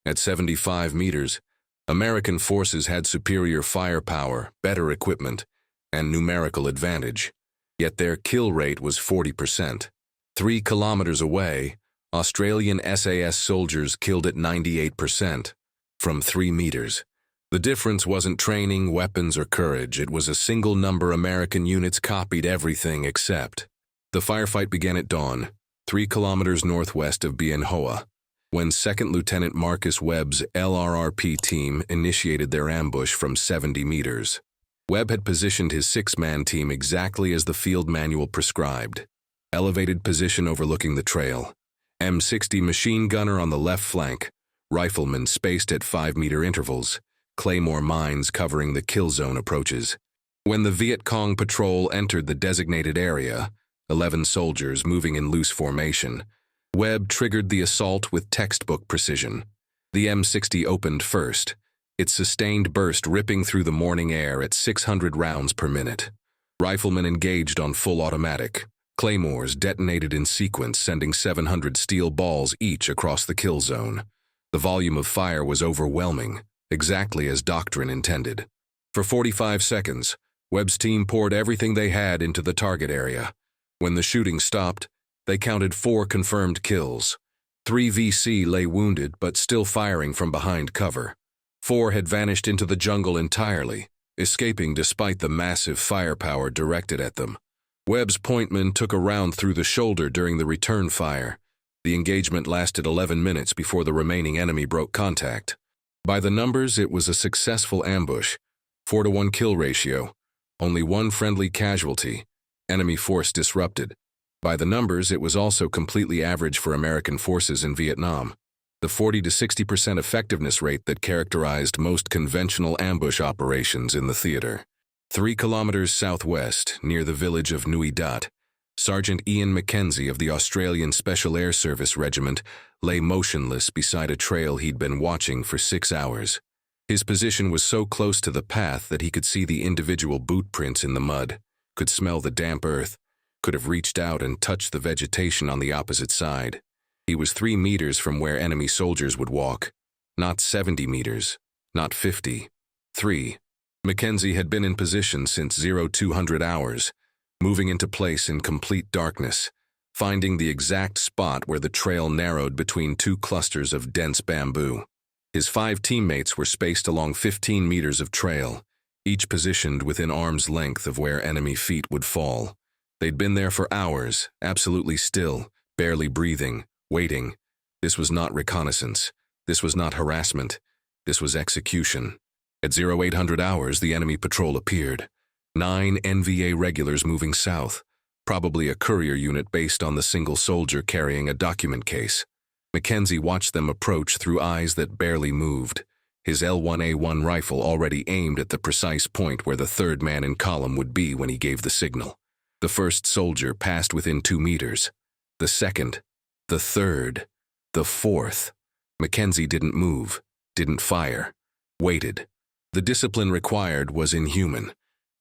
At 75 meters, American forces had superior firepower, better equipment, and numerical advantage. Yet their kill rate was 40%. 3 kilometers away, Australian SAS soldiers killed at 98%, from 3 meters. The difference wasn't training, weapons, or courage. It was a single number. American units copied everything except. The firefight began at dawn, 3 kilometers northwest of Bien Hoa, when 2nd Lieutenant Marcus Webb's LRRP team initiated their ambush from 70 meters. Webb had positioned his 6-man team exactly as the field manual prescribed. Elevated position overlooking the trail. M60 machine gunner on the left flank, riflemen spaced at 5-meter intervals, claymore mines covering the kill zone approaches. When the Viet Cong patrol entered the designated area, 11 soldiers moving in loose formation, Webb triggered the assault with textbook precision. The M60 opened first, its sustained burst ripping through the morning air at 600 rounds per minute. Riflemen engaged on full automatic. Claymores detonated in sequence, sending 700 steel balls each across the kill zone. The volume of fire was overwhelming, exactly as doctrine intended. For 45 seconds, Webb's team poured everything they had into the target area. When the shooting stopped, they counted 4 confirmed kills. 3 VC lay wounded but still firing from behind cover. 4 had vanished into the jungle entirely, escaping despite the massive firepower directed at them. Webb's pointman took a round through the shoulder during the return fire. The engagement lasted 11 minutes before the remaining enemy broke contact. By the numbers, it was a successful ambush. 4-to-1 kill ratio. Only 1 friendly casualty. Enemy force disrupted. By the numbers, it was also completely average for American forces in Vietnam. The 40 to 60% effectiveness rate that characterized most conventional ambush operations in the theater. 3 kilometers southwest, near the village of Nui Dat, Sergeant Ian Mackenzie of the Australian Special Air Service Regiment lay motionless beside a trail he'd been watching for 6 hours. His position was so close to the path that he could see the individual boot prints in the mud, could smell the damp earth, could have reached out and touched the vegetation on the opposite side. He was 3 meters from where enemy soldiers would walk, not 70 meters, not 50. 3. Mackenzie had been in position since 0200 hours, moving into place in complete darkness, finding the exact spot where the trail narrowed between 2 clusters of dense bamboo. His 5 teammates were spaced along 15 meters of trail, each positioned within arm's length of where enemy feet would fall. They'd been there for hours, absolutely still, barely breathing, waiting. This was not reconnaissance. This was not harassment. This was execution. At 0800 hours, the enemy patrol appeared. 9 NVA regulars moving south, probably a courier unit based on the single soldier carrying a document case. Mackenzie watched them approach through eyes that barely moved, his L1A1 rifle already aimed at the precise point where the 3rd man in column would be when he gave the signal. The 1st soldier passed within 2 meters. The 2nd, the 3rd, the 4th. Mackenzie didn't move, didn't fire, waited. The discipline required was inhuman.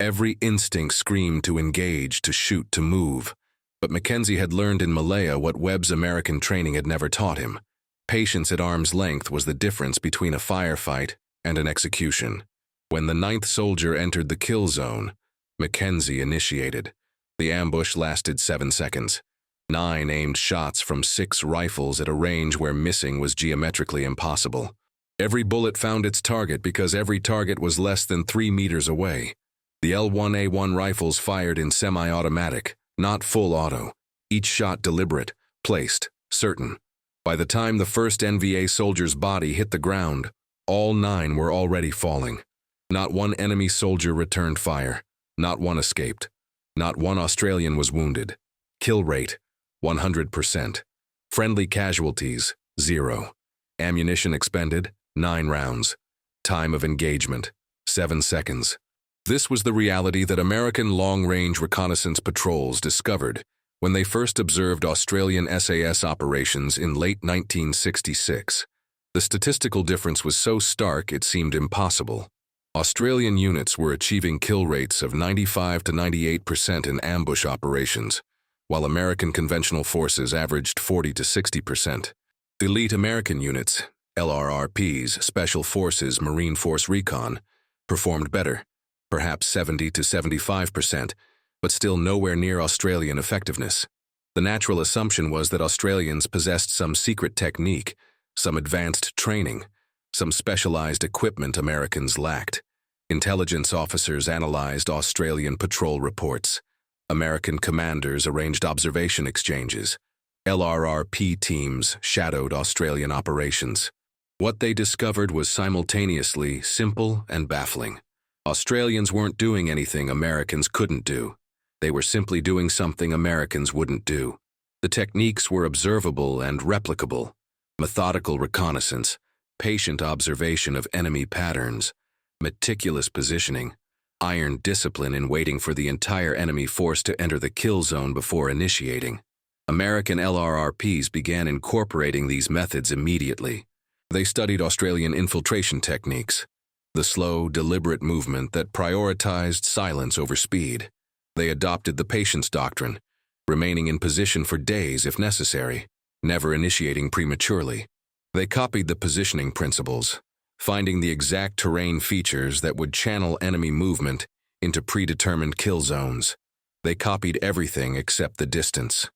Every instinct screamed to engage, to shoot, to move. But Mackenzie had learned in Malaya what Webb's American training had never taught him. Patience at arm's length was the difference between a firefight and an execution. When the 9th soldier entered the kill zone, Mackenzie initiated. The ambush lasted 7 seconds. 9 aimed shots from 6 rifles at a range where missing was geometrically impossible. Every bullet found its target because every target was less than 3 meters away. The L1A1 rifles fired in semi-automatic, not full auto. Each shot deliberate, placed, certain. By the time the first NVA soldier's body hit the ground, all 9 were already falling. Not one enemy soldier returned fire. Not one escaped. Not one Australian was wounded. Kill rate, 100%. Friendly casualties, 0. Ammunition expended, 9 rounds. Time of engagement, 7 seconds. This was the reality that American long-range reconnaissance patrols discovered when they first observed Australian SAS operations in late 1966. The statistical difference was so stark it seemed impossible. Australian units were achieving kill rates of 95 to 98% in ambush operations, while American conventional forces averaged 40 to 60%. Elite American units, LRRPs, Special Forces Marine Force Recon, performed better, perhaps 70 to 75%, but still nowhere near Australian effectiveness. The natural assumption was that Australians possessed some secret technique, some advanced training, some specialized equipment Americans lacked. Intelligence officers analyzed Australian patrol reports. American commanders arranged observation exchanges. LRRP teams shadowed Australian operations. What they discovered was simultaneously simple and baffling. Australians weren't doing anything Americans couldn't do. They were simply doing something Americans wouldn't do. The techniques were observable and replicable. Methodical reconnaissance, patient observation of enemy patterns, meticulous positioning, iron discipline in waiting for the entire enemy force to enter the kill zone before initiating. American LRRPs began incorporating these methods immediately. They studied Australian infiltration techniques, the slow, deliberate movement that prioritized silence over speed. They adopted the patience doctrine, remaining in position for days if necessary, never initiating prematurely. They copied the positioning principles, finding the exact terrain features that would channel enemy movement into predetermined kill zones. They copied everything except the distance.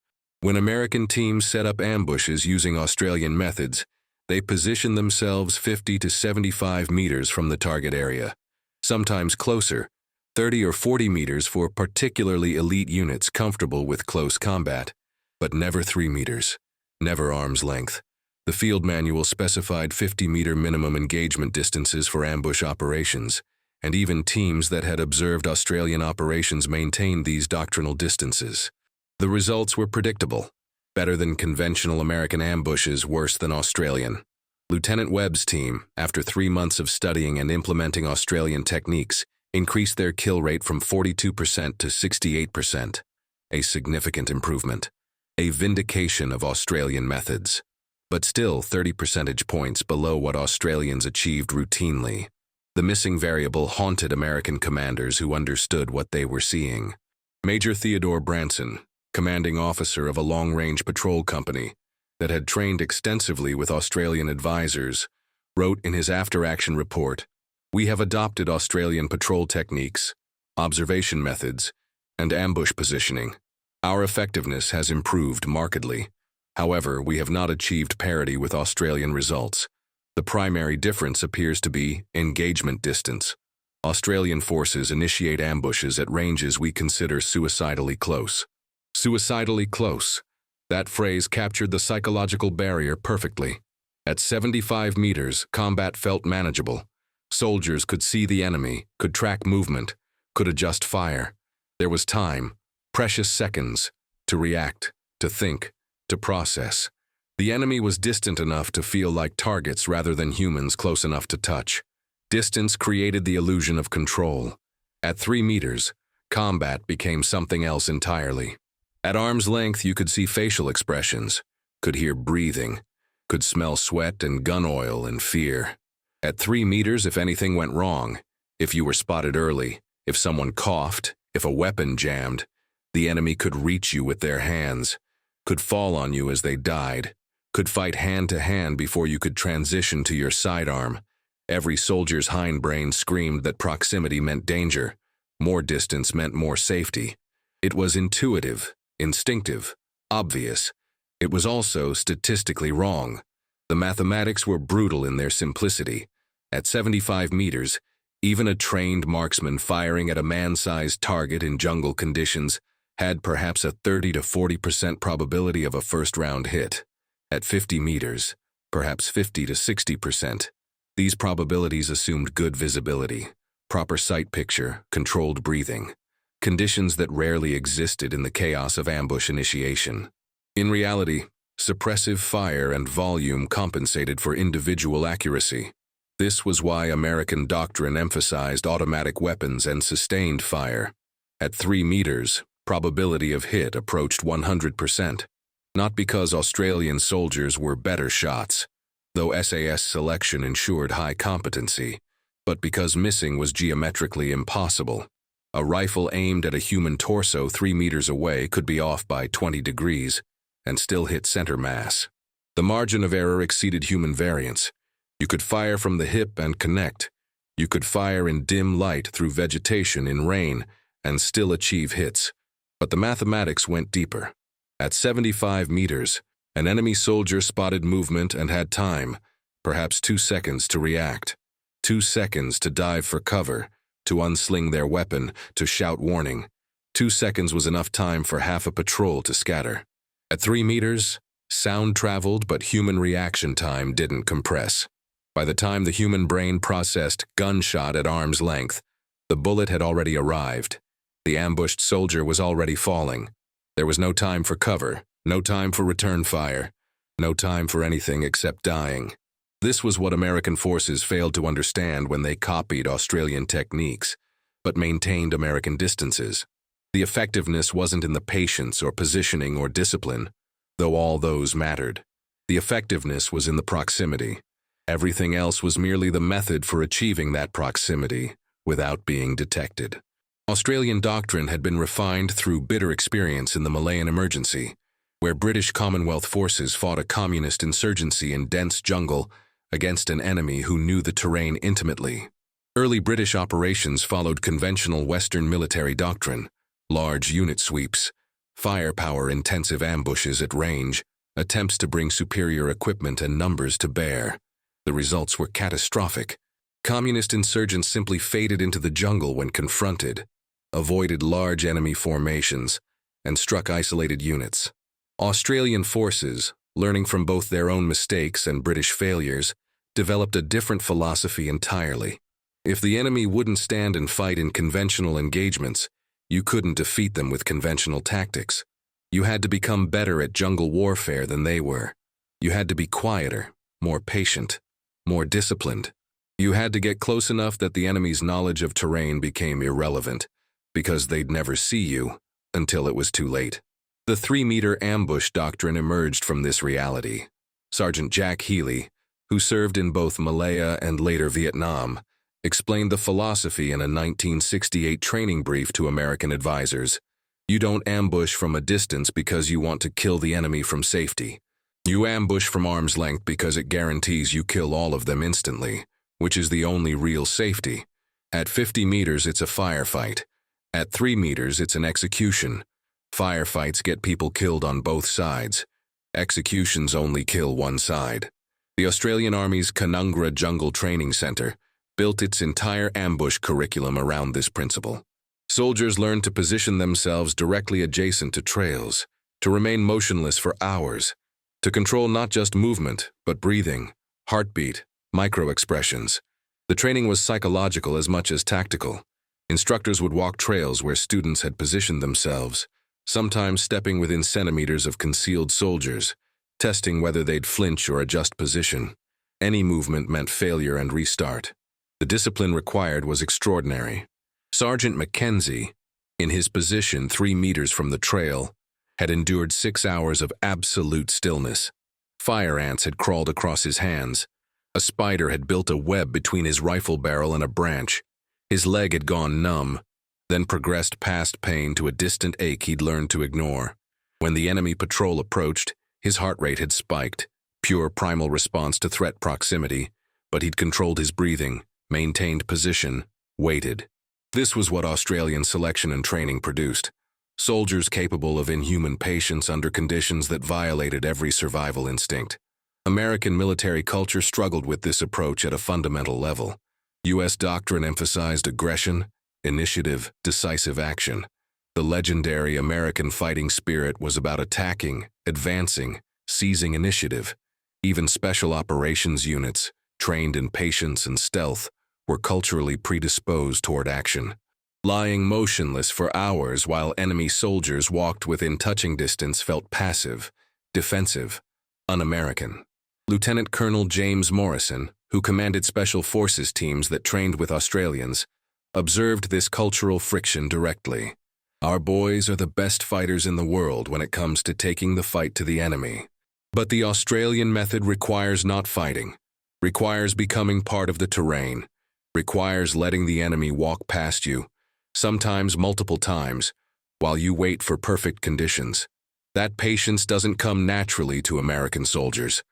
When American teams set up ambushes using Australian methods, they positioned themselves 50 to 75 meters from the target area, sometimes closer, 30 or 40 meters for particularly elite units comfortable with close combat, but never 3 meters, never arm's length. The field manual specified 50-meter minimum engagement distances for ambush operations, and even teams that had observed Australian operations maintained these doctrinal distances. The results were predictable. Better than conventional American ambushes, worse than Australian. Lieutenant Webb's team, after 3 months of studying and implementing Australian techniques, increased their kill rate from 42% to 68%. A significant improvement. A vindication of Australian methods. But still 30 percentage points below what Australians achieved routinely. The missing variable haunted American commanders who understood what they were seeing. Major Theodore Branson, commanding officer of a long-range patrol company that had trained extensively with Australian advisors, wrote in his after-action report, "We have adopted Australian patrol techniques, observation methods, and ambush positioning. Our effectiveness has improved markedly. However, we have not achieved parity with Australian results. The primary difference appears to be engagement distance. Australian forces initiate ambushes at ranges we consider suicidally close." Suicidally close. That phrase captured the psychological barrier perfectly. At 75 meters, combat felt manageable. Soldiers could see the enemy, could track movement, could adjust fire. There was time, precious seconds, to react, to think, to process. The enemy was distant enough to feel like targets rather than humans close enough to touch. Distance created the illusion of control. At 3 meters, combat became something else entirely. At arm's length, you could see facial expressions, could hear breathing, could smell sweat and gun oil and fear. At 3 meters, if anything went wrong, if you were spotted early, if someone coughed, if a weapon jammed, the enemy could reach you with their hands, could fall on you as they died, could fight hand to hand before you could transition to your sidearm. Every soldier's hindbrain screamed that proximity meant danger. More distance meant more safety. It was intuitive, instinctive, obvious. It was also statistically wrong. The mathematics were brutal in their simplicity. At 75 meters, even a trained marksman firing at a man-sized target in jungle conditions had perhaps a 30 to 40% probability of a first-round hit. At 50 meters, perhaps 50 to 60%. These probabilities assumed good visibility, proper sight picture, controlled breathing, conditions that rarely existed in the chaos of ambush initiation. In reality, suppressive fire and volume compensated for individual accuracy. This was why American doctrine emphasized automatic weapons and sustained fire. At 3 meters, probability of hit approached 100%, not because Australian soldiers were better shots, though SAS selection ensured high competency, but because missing was geometrically impossible. A rifle aimed at a human torso 3 meters away could be off by 20 degrees and still hit center mass. The margin of error exceeded human variance. You could fire from the hip and connect. You could fire in dim light through vegetation in rain and still achieve hits. But the mathematics went deeper. At 75 meters, an enemy soldier spotted movement and had time, perhaps 2 seconds to react. 2 seconds to dive for cover, to unsling their weapon, to shout warning. 2 seconds was enough time for half a patrol to scatter. At 3 meters, sound traveled, but human reaction time didn't compress. By the time the human brain processed gunshot at arm's length, the bullet had already arrived. The ambushed soldier was already falling. There was no time for cover, no time for return fire, no time for anything except dying. This was what American forces failed to understand when they copied Australian techniques, but maintained American distances. The effectiveness wasn't in the patience or positioning or discipline, though all those mattered. The effectiveness was in the proximity. Everything else was merely the method for achieving that proximity without being detected. Australian doctrine had been refined through bitter experience in the Malayan emergency, where British Commonwealth forces fought a communist insurgency in dense jungle against an enemy who knew the terrain intimately. Early British operations followed conventional Western military doctrine: large unit sweeps, firepower-intensive ambushes at range, attempts to bring superior equipment and numbers to bear. The results were catastrophic. Communist insurgents simply faded into the jungle when confronted, avoided large enemy formations, and struck isolated units. Australian forces, learning from both their own mistakes and British failures, developed a different philosophy entirely. If the enemy wouldn't stand and fight in conventional engagements, you couldn't defeat them with conventional tactics. You had to become better at jungle warfare than they were. You had to be quieter, more patient, more disciplined. You had to get close enough that the enemy's knowledge of terrain became irrelevant, because they'd never see you until it was too late. The 3-meter ambush doctrine emerged from this reality. Sergeant Jack Healy, who served in both Malaya and later Vietnam, explained the philosophy in a 1968 training brief to American advisors. You don't ambush from a distance because you want to kill the enemy from safety. You ambush from arm's length because it guarantees you kill all of them instantly, which is the only real safety. At 50 meters, it's a firefight. At 3 meters, it's an execution. Firefights get people killed on both sides. Executions only kill one side. The Australian Army's Canungra Jungle Training Center built its entire ambush curriculum around this principle. Soldiers learned to position themselves directly adjacent to trails, to remain motionless for hours, to control not just movement, but breathing, heartbeat, micro-expressions. The training was psychological as much as tactical. Instructors would walk trails where students had positioned themselves, sometimes stepping within centimeters of concealed soldiers, testing whether they'd flinch or adjust position. Any movement meant failure and restart. The discipline required was extraordinary. Sergeant Mackenzie, in his position 3 meters from the trail, had endured 6 hours of absolute stillness. Fire ants had crawled across his hands. A spider had built a web between his rifle barrel and a branch. His leg had gone numb, then progressed past pain to a distant ache he'd learned to ignore. When the enemy patrol approached, his heart rate had spiked, pure primal response to threat proximity, but he'd controlled his breathing, maintained position, waited. This was what Australian selection and training produced. Soldiers capable of inhuman patience under conditions that violated every survival instinct. American military culture struggled with this approach at a fundamental level. U.S. doctrine emphasized aggression, initiative, decisive action. The legendary American fighting spirit was about attacking, advancing, seizing initiative. Even special operations units, trained in patience and stealth, were culturally predisposed toward action. Lying motionless for hours while enemy soldiers walked within touching distance felt passive, defensive, un-American. Lieutenant Colonel James Morrison, who commanded special forces teams that trained with Australians, observed this cultural friction directly. Our boys are the best fighters in the world when it comes to taking the fight to the enemy. But the Australian method requires not fighting, requires becoming part of the terrain, requires letting the enemy walk past you, sometimes multiple times, while you wait for perfect conditions. That patience doesn't come naturally to American soldiers.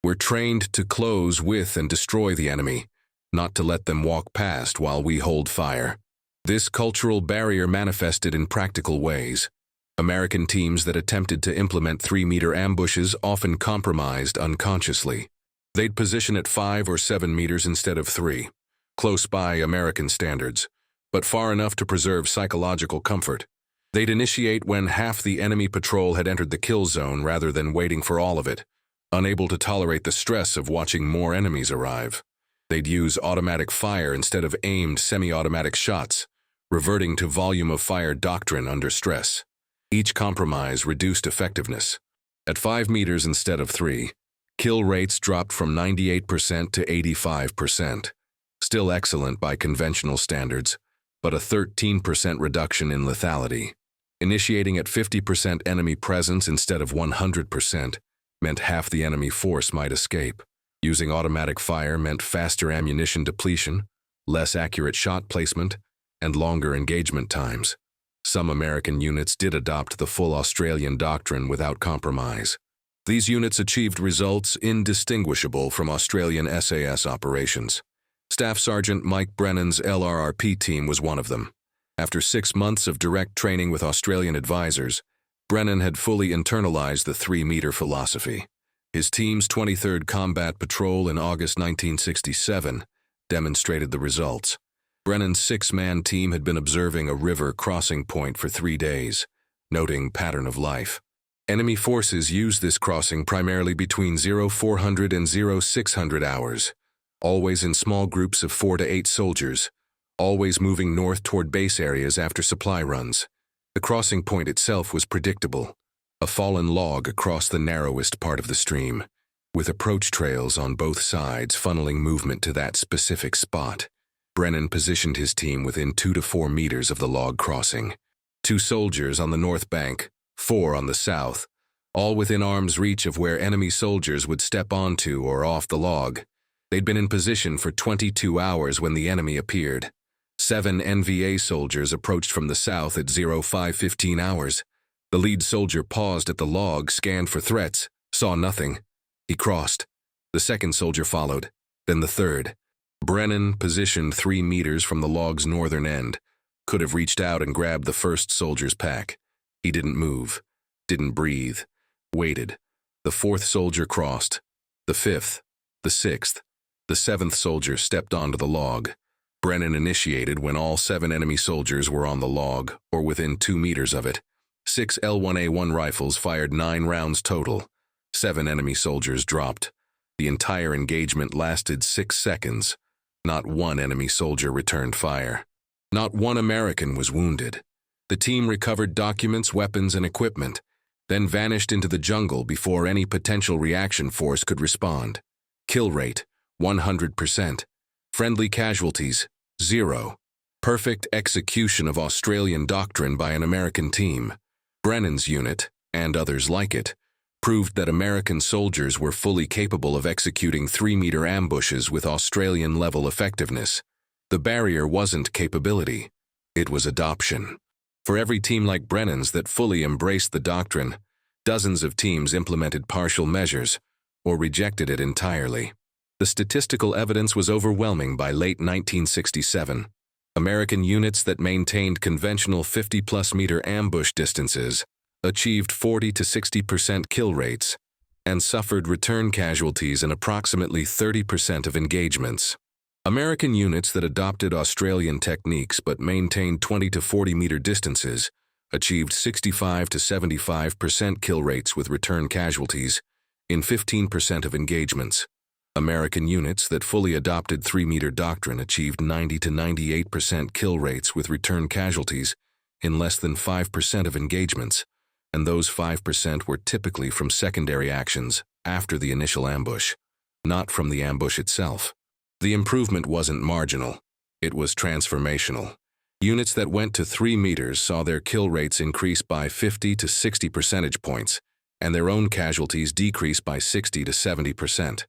We're trained to close with and destroy the enemy, not to let them walk past while we hold fire. This cultural barrier manifested in practical ways. American teams that attempted to implement 3-meter ambushes often compromised unconsciously. They'd position at 5 or 7 meters instead of 3, close by American standards, but far enough to preserve psychological comfort. They'd initiate when half the enemy patrol had entered the kill zone rather than waiting for all of it, unable to tolerate the stress of watching more enemies arrive. They'd use automatic fire instead of aimed semi-automatic shots, reverting to volume of fire doctrine under stress. Each compromise reduced effectiveness. At 5 meters instead of 3, kill rates dropped from 98% to 85%. Still excellent by conventional standards, but a 13% reduction in lethality. Initiating at 50% enemy presence instead of 100% meant half the enemy force might escape. Using automatic fire meant faster ammunition depletion, less accurate shot placement, and longer engagement times. Some American units did adopt the full Australian doctrine without compromise. These units achieved results indistinguishable from Australian SAS operations. Staff Sergeant Mike Brennan's LRRP team was one of them. After 6 months of direct training with Australian advisors, Brennan had fully internalized the 3-meter philosophy. His team's 23rd Combat Patrol in August 1967 demonstrated the results. Brennan's 6-man team had been observing a river crossing point for 3 days, noting pattern of life. Enemy forces used this crossing primarily between 0400 and 0600 hours, always in small groups of 4 to 8 soldiers, always moving north toward base areas after supply runs. The crossing point itself was predictable, a fallen log across the narrowest part of the stream, with approach trails on both sides funneling movement to that specific spot. Brennan positioned his team within 2 to 4 meters of the log crossing. 2 soldiers on the north bank, 4 on the south, all within arm's reach of where enemy soldiers would step onto or off the log. They'd been in position for 22 hours when the enemy appeared. 7 NVA soldiers approached from the south at 05:15 hours. The lead soldier paused at the log, scanned for threats, saw nothing. He crossed. The second soldier followed, then the third. Brennan, positioned 3 meters from the log's northern end, could have reached out and grabbed the first soldier's pack. He didn't move, didn't breathe, waited. The 4th soldier crossed. The 5th, the 6th, the 7th soldier stepped onto the log. Brennan initiated when all 7 enemy soldiers were on the log or within 2 meters of it. 6 L1A1 rifles fired 9 rounds total. 7 enemy soldiers dropped. The entire engagement lasted 6 seconds. Not one enemy soldier returned fire. Not one American was wounded. The team recovered documents, weapons, and equipment, then vanished into the jungle before any potential reaction force could respond. Kill rate, 100%. Friendly casualties, 0. Perfect execution of Australian doctrine by an American team. Brennan's unit, and others like it, proved that American soldiers were fully capable of executing 3-meter ambushes with Australian-level effectiveness. The barrier wasn't capability, it was adoption. For every team like Brennan's that fully embraced the doctrine, dozens of teams implemented partial measures or rejected it entirely. The statistical evidence was overwhelming by late 1967. American units that maintained conventional 50-plus meter ambush distances achieved 40 to 60% kill rates and suffered return casualties in approximately 30% of engagements. American units that adopted Australian techniques but maintained 20 to 40 meter distances achieved 65 to 75% kill rates with return casualties in 15% of engagements. American units that fully adopted 3-meter doctrine achieved 90 to 98% kill rates with return casualties in less than 5% of engagements, and those 5% were typically from secondary actions after the initial ambush, not from the ambush itself. The improvement wasn't marginal, it was transformational. Units that went to 3 meters saw their kill rates increase by 50 to 60 percentage points, and their own casualties decrease by 60 to 70%.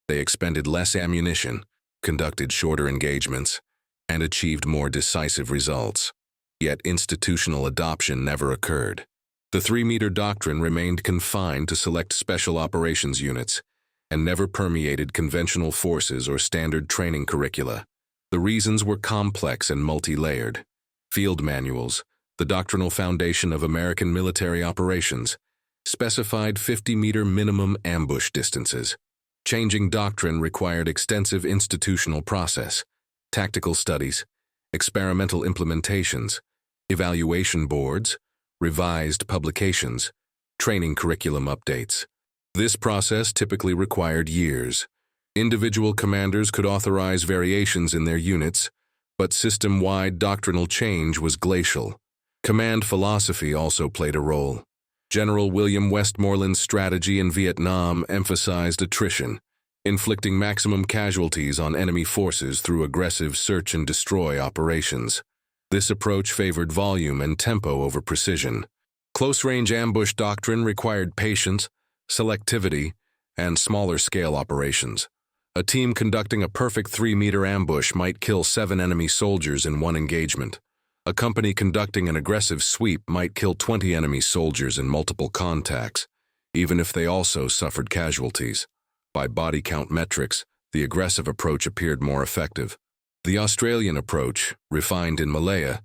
They expended less ammunition, conducted shorter engagements, and achieved more decisive results. Yet institutional adoption never occurred. The 3-meter doctrine remained confined to select special operations units, and never permeated conventional forces or standard training curricula. The reasons were complex and multi-layered. Field manuals, the doctrinal foundation of American military operations, specified 50-meter minimum ambush distances. Changing doctrine required extensive institutional process, tactical studies, experimental implementations, evaluation boards, revised publications, training curriculum updates. This process typically required years. Individual commanders could authorize variations in their units, but system-wide doctrinal change was glacial. Command philosophy also played a role. General William Westmoreland's strategy in Vietnam emphasized attrition, inflicting maximum casualties on enemy forces through aggressive search-and-destroy operations. This approach favored volume and tempo over precision. Close-range ambush doctrine required patience, selectivity, and smaller-scale operations. A team conducting a perfect 3-meter ambush might kill 7 enemy soldiers in one engagement. A company conducting an aggressive sweep might kill 20 enemy soldiers in multiple contacts, even if they also suffered casualties. By body count metrics, the aggressive approach appeared more effective. The Australian approach, refined in Malaya,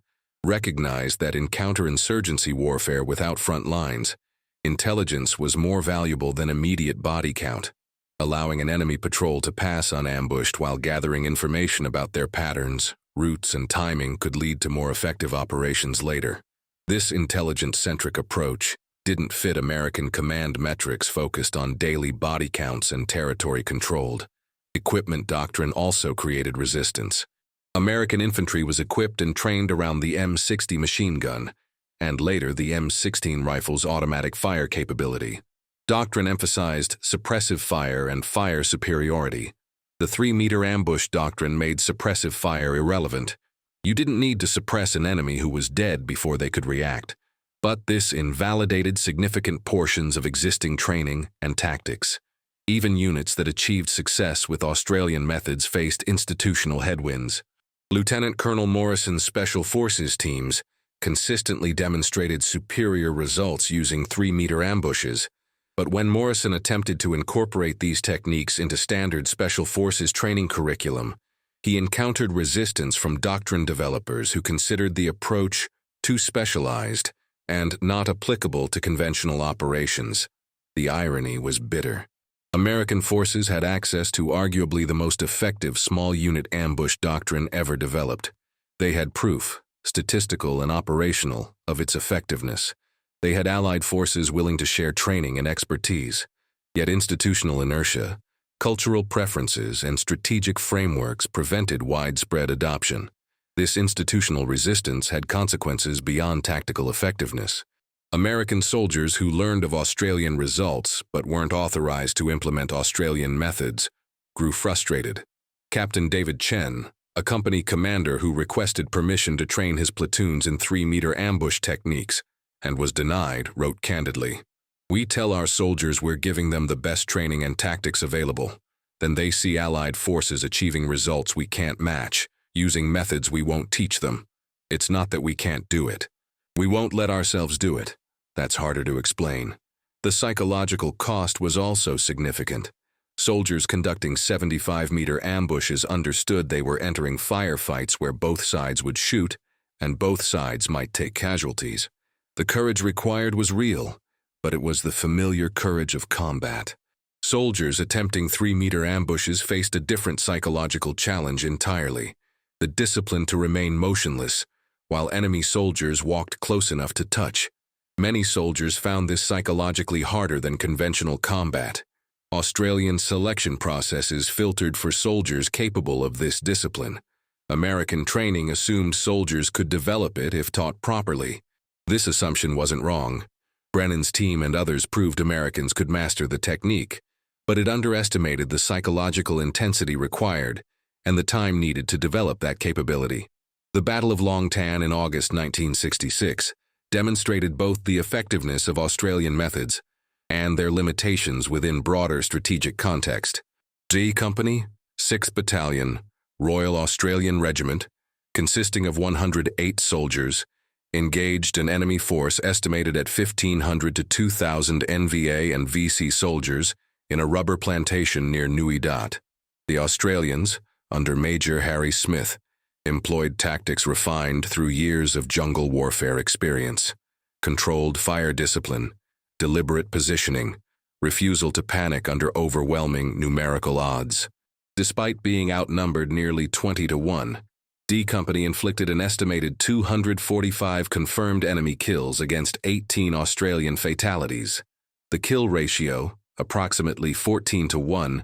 recognized that in counterinsurgency warfare without front lines, intelligence was more valuable than immediate body count. Allowing an enemy patrol to pass unambushed while gathering information about their patterns, routes, and timing could lead to more effective operations later. This intelligence-centric approach didn't fit American command metrics focused on daily body counts and territory controlled. Equipment doctrine also created resistance. American infantry was equipped and trained around the M60 machine gun, and later the M16 rifle's automatic fire capability. Doctrine emphasized suppressive fire and fire superiority. The 3-meter ambush doctrine made suppressive fire irrelevant. You didn't need to suppress an enemy who was dead before they could react. But this invalidated significant portions of existing training and tactics. Even units that achieved success with Australian methods faced institutional headwinds. Lieutenant Colonel Morrison's Special Forces teams consistently demonstrated superior results using 3-meter ambushes, but when Morrison attempted to incorporate these techniques into standard Special Forces training curriculum, he encountered resistance from doctrine developers who considered the approach too specialized and not applicable to conventional operations. The irony was bitter. American forces had access to arguably the most effective small-unit ambush doctrine ever developed. They had proof, statistical and operational, of its effectiveness. They had allied forces willing to share training and expertise. Yet institutional inertia, cultural preferences, and strategic frameworks prevented widespread adoption. This institutional resistance had consequences beyond tactical effectiveness. American soldiers who learned of Australian results but weren't authorized to implement Australian methods grew frustrated. Captain David Chen, a company commander who requested permission to train his platoons in 3-meter ambush techniques and was denied, wrote candidly, "We tell our soldiers we're giving them the best training and tactics available. Then they see Allied forces achieving results we can't match, using methods we won't teach them. It's not that we can't do it. We won't let ourselves do it. That's harder to explain." The psychological cost was also significant. Soldiers conducting 75-meter ambushes understood they were entering firefights where both sides would shoot, and both sides might take casualties. The courage required was real, but it was the familiar courage of combat. Soldiers attempting 3-meter ambushes faced a different psychological challenge entirely: the discipline to remain motionless, while enemy soldiers walked close enough to touch. Many soldiers found this psychologically harder than conventional combat. Australian selection processes filtered for soldiers capable of this discipline. American training assumed soldiers could develop it if taught properly. This assumption wasn't wrong. Brennan's team and others proved Americans could master the technique, but it underestimated the psychological intensity required and the time needed to develop that capability. The Battle of Long Tan in August 1966 demonstrated both the effectiveness of Australian methods and their limitations within broader strategic context. D Company, 6th Battalion, Royal Australian Regiment, consisting of 108 soldiers, engaged an enemy force estimated at 1,500 to 2,000 NVA and VC soldiers in a rubber plantation near Nui Dat. The Australians, under Major Harry Smith, employed tactics refined through years of jungle warfare experience: controlled fire discipline, deliberate positioning, refusal to panic under overwhelming numerical odds. Despite being outnumbered nearly 20-1, D Company inflicted an estimated 245 confirmed enemy kills against 18 Australian fatalities. The kill ratio, approximately 14-1,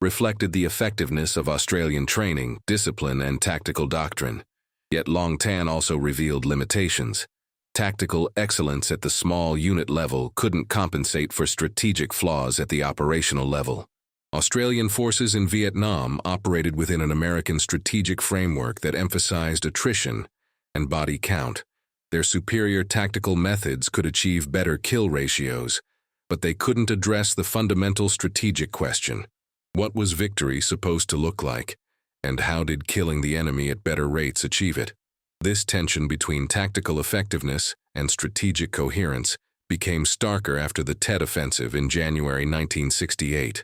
reflected the effectiveness of Australian training, discipline, and tactical doctrine. Yet Long Tan also revealed limitations. Tactical excellence at the small unit level couldn't compensate for strategic flaws at the operational level. Australian forces in Vietnam operated within an American strategic framework that emphasized attrition and body count. Their superior tactical methods could achieve better kill ratios, but they couldn't address the fundamental strategic question: what was victory supposed to look like, and how did killing the enemy at better rates achieve it? This tension between tactical effectiveness and strategic coherence became starker after the Tet Offensive in January 1968.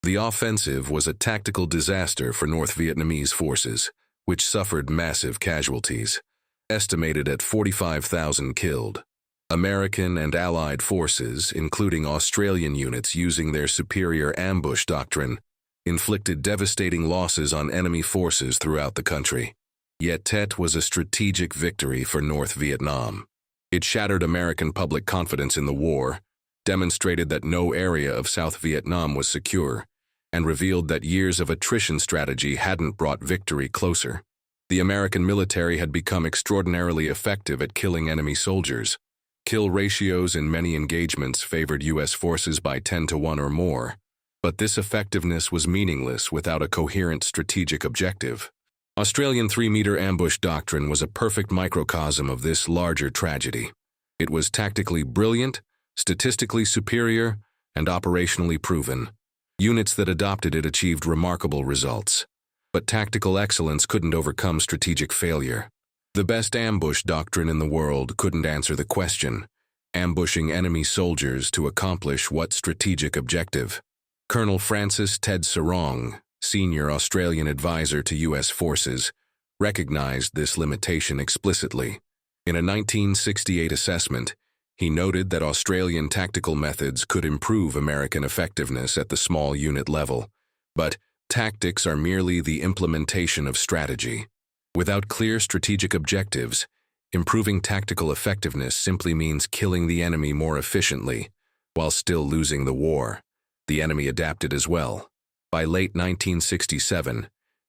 The offensive was a tactical disaster for North Vietnamese forces, which suffered massive casualties, estimated at 45,000 killed. American and Allied forces, including Australian units using their superior ambush doctrine, inflicted devastating losses on enemy forces throughout the country. Yet Tet was a strategic victory for North Vietnam. It shattered American public confidence in the war, demonstrated that no area of South Vietnam was secure, and revealed that years of attrition strategy hadn't brought victory closer. The American military had become extraordinarily effective at killing enemy soldiers. Kill ratios in many engagements favored U.S. forces by 10-1 or more, but this effectiveness was meaningless without a coherent strategic objective. Australian 3-meter ambush doctrine was a perfect microcosm of this larger tragedy. It was tactically brilliant, statistically superior, and operationally proven. Units that adopted it achieved remarkable results. But tactical excellence couldn't overcome strategic failure. The best ambush doctrine in the world couldn't answer the question: ambushing enemy soldiers to accomplish what strategic objective? Colonel Francis Ted Sarong, senior Australian advisor to U.S. forces, recognized this limitation explicitly. In a 1968 assessment, he noted that Australian tactical methods could improve American effectiveness at the small unit level, but tactics are merely the implementation of strategy. Without clear strategic objectives, improving tactical effectiveness simply means killing the enemy more efficiently, while still losing the war. The enemy adapted as well. By late 1967,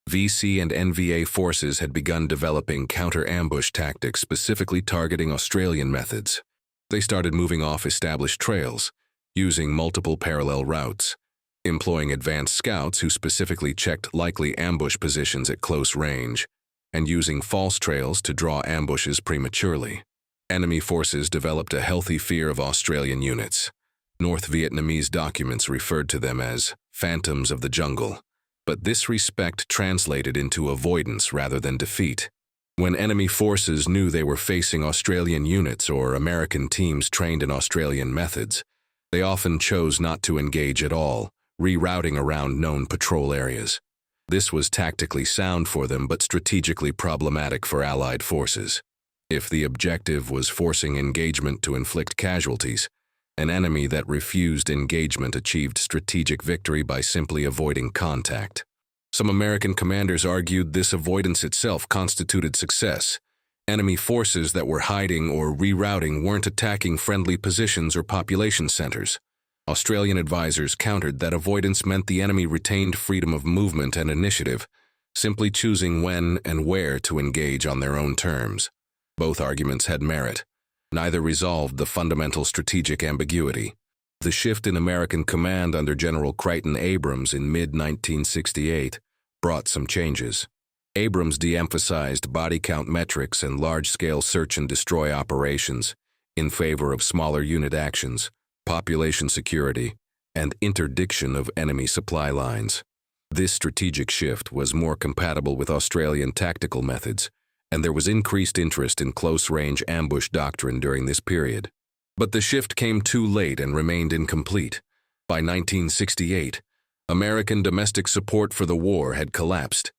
VC and NVA forces had begun developing counter-ambush tactics specifically targeting Australian methods. They started moving off established trails, using multiple parallel routes, employing advanced scouts who specifically checked likely ambush positions at close range, and using false trails to draw ambushes prematurely. Enemy forces developed a healthy fear of Australian units. North Vietnamese documents referred to them as phantoms of the jungle, but this respect translated into avoidance rather than defeat. When enemy forces knew they were facing Australian units or American teams trained in Australian methods, they often chose not to engage at all, rerouting around known patrol areas. This was tactically sound for them but strategically problematic for Allied forces. If the objective was forcing engagement to inflict casualties, an enemy that refused engagement achieved strategic victory by simply avoiding contact. Some American commanders argued this avoidance itself constituted success. Enemy forces that were hiding or rerouting weren't attacking friendly positions or population centers. Australian advisors countered that avoidance meant the enemy retained freedom of movement and initiative, simply choosing when and where to engage on their own terms. Both arguments had merit. Neither resolved the fundamental strategic ambiguity. The shift in American command under General Crichton Abrams in mid-1968 brought some changes. Abrams de-emphasized body count metrics and large-scale search and destroy operations in favor of smaller unit actions, population security, and interdiction of enemy supply lines. This strategic shift was more compatible with Australian tactical methods, and there was increased interest in close-range ambush doctrine during this period. But the shift came too late and remained incomplete. By 1968, American domestic support for the war had collapsed.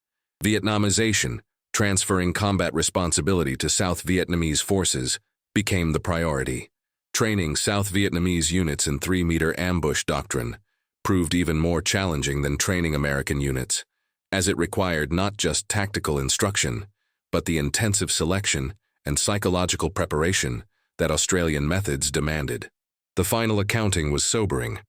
Vietnamization, transferring combat responsibility to South Vietnamese forces, became the priority. Training South Vietnamese units in 3-meter ambush doctrine proved even more challenging than training American units, as it required not just tactical instruction, but the intensive selection and psychological preparation that Australian methods demanded. The final accounting was sobering.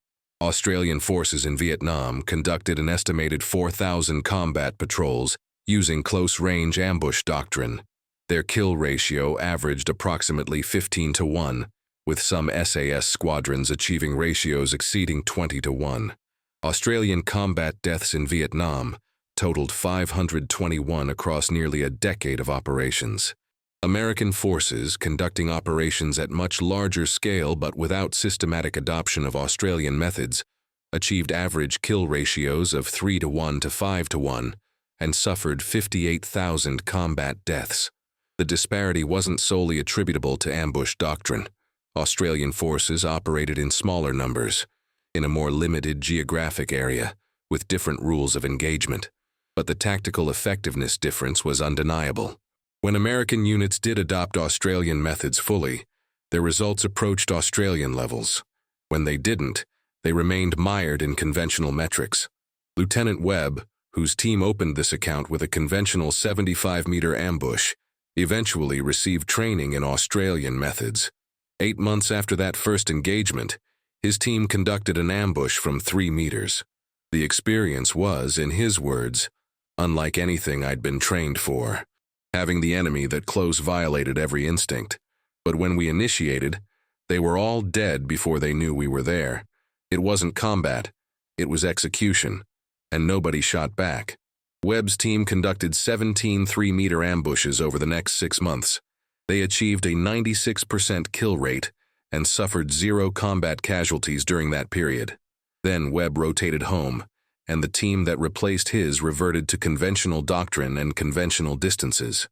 Australian forces in Vietnam conducted an estimated 4,000 combat patrols using close-range ambush doctrine. Their kill ratio averaged approximately 15-1, with some SAS squadrons achieving ratios exceeding 20-1. Australian combat deaths in Vietnam totaled 521 across nearly a decade of operations. American forces, conducting operations at much larger scale but without systematic adoption of Australian methods, achieved average kill ratios of 3-1 to 5-1 and suffered 58,000 combat deaths. The disparity wasn't solely attributable to ambush doctrine. Australian forces operated in smaller numbers, in a more limited geographic area, with different rules of engagement. But the tactical effectiveness difference was undeniable. When American units did adopt Australian methods fully, their results approached Australian levels. When they didn't, they remained mired in conventional metrics. Lieutenant Webb, whose team opened this account with a conventional 75-meter ambush, eventually received training in Australian methods. 8 months after that first engagement, his team conducted an ambush from 3 meters. The experience was, in his words, unlike anything I'd been trained for. Having the enemy that close violated every instinct. But when we initiated, they were all dead before they knew we were there. It wasn't combat, it was execution, and nobody shot back. Webb's team conducted 17 3-meter ambushes over the next 6 months. They achieved a 96% kill rate and suffered 0 combat casualties during that period. Then Webb rotated home, and the team that replaced his reverted to conventional doctrine and conventional distances.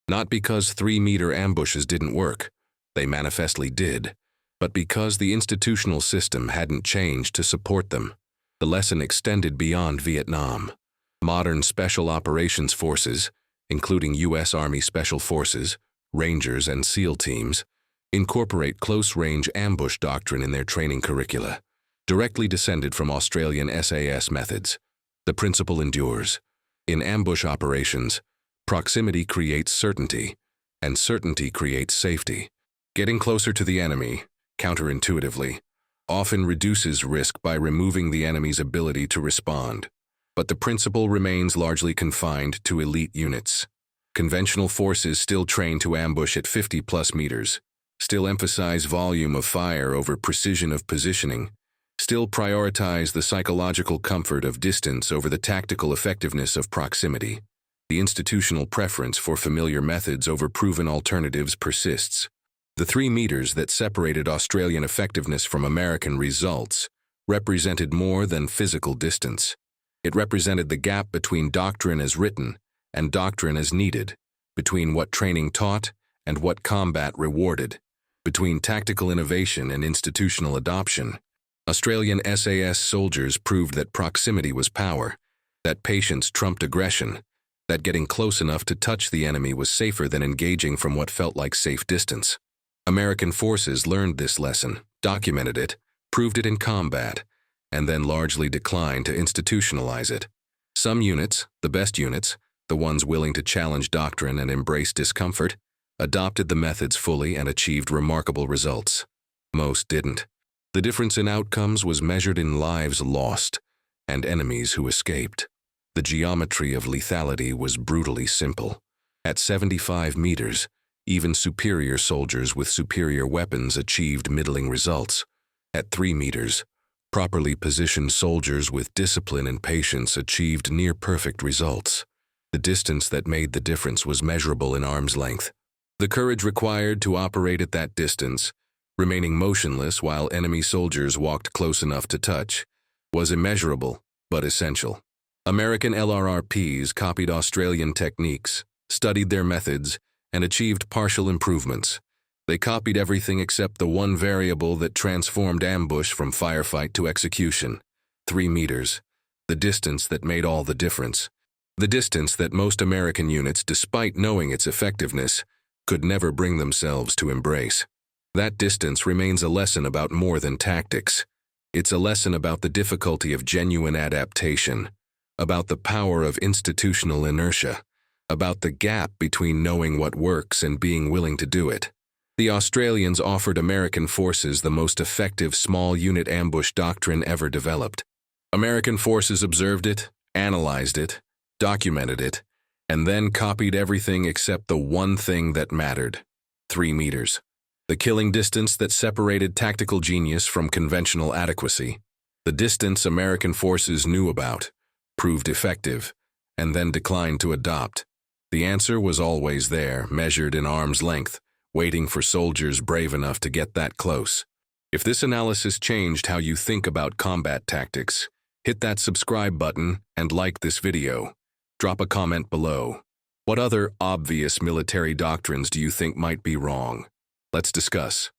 Not because 3-meter ambushes didn't work, they manifestly did, but because the institutional system hadn't changed to support them. The lesson extended beyond Vietnam. Modern special operations forces, including U.S. Army Special Forces, Rangers, and SEAL teams, incorporate close-range ambush doctrine in their training curricula, directly descended from Australian SAS methods. The principle endures. In ambush operations, proximity creates certainty, and certainty creates safety. Getting closer to the enemy, counterintuitively, often reduces risk by removing the enemy's ability to respond. But the principle remains largely confined to elite units. Conventional forces still train to ambush at 50+ meters, still emphasize volume of fire over precision of positioning, still prioritize the psychological comfort of distance over the tactical effectiveness of proximity. The institutional preference for familiar methods over proven alternatives persists. The 3 meters that separated Australian effectiveness from American results represented more than physical distance. It represented the gap between doctrine as written and doctrine as needed, between what training taught and what combat rewarded, between tactical innovation and institutional adoption. Australian SAS soldiers proved that proximity was power, that patience trumped aggression, that getting close enough to touch the enemy was safer than engaging from what felt like safe distance. American forces learned this lesson, documented it, proved it in combat, and then largely declined to institutionalize it. Some units, the best units, the ones willing to challenge doctrine and embrace discomfort, adopted the methods fully and achieved remarkable results. Most didn't. The difference in outcomes was measured in lives lost and enemies who escaped. The geometry of lethality was brutally simple. At 75 meters, even superior soldiers with superior weapons achieved middling results. At 3 meters, properly positioned soldiers with discipline and patience achieved near-perfect results. The distance that made the difference was measurable in arm's length. The courage required to operate at that distance, remaining motionless while enemy soldiers walked close enough to touch, was immeasurable but essential. American LRRPs copied Australian techniques, studied their methods, and achieved partial improvements. They copied everything except the one variable that transformed ambush from firefight to execution. 3 meters. The distance that made all the difference. The distance that most American units, despite knowing its effectiveness, could never bring themselves to embrace. That distance remains a lesson about more than tactics. It's a lesson about the difficulty of genuine adaptation, about the power of institutional inertia, about the gap between knowing what works and being willing to do it. The Australians offered American forces the most effective small unit ambush doctrine ever developed. American forces observed it, analyzed it, documented it, and then copied everything except the one thing that mattered: 3 meters. The killing distance that separated tactical genius from conventional adequacy. The distance American forces knew about, proved effective, and then declined to adopt. The answer was always there, measured in arm's length, waiting for soldiers brave enough to get that close. If this analysis changed how you think about combat tactics, hit that subscribe button and like this video. Drop a comment below. What other obvious military doctrines do you think might be wrong? Let's discuss.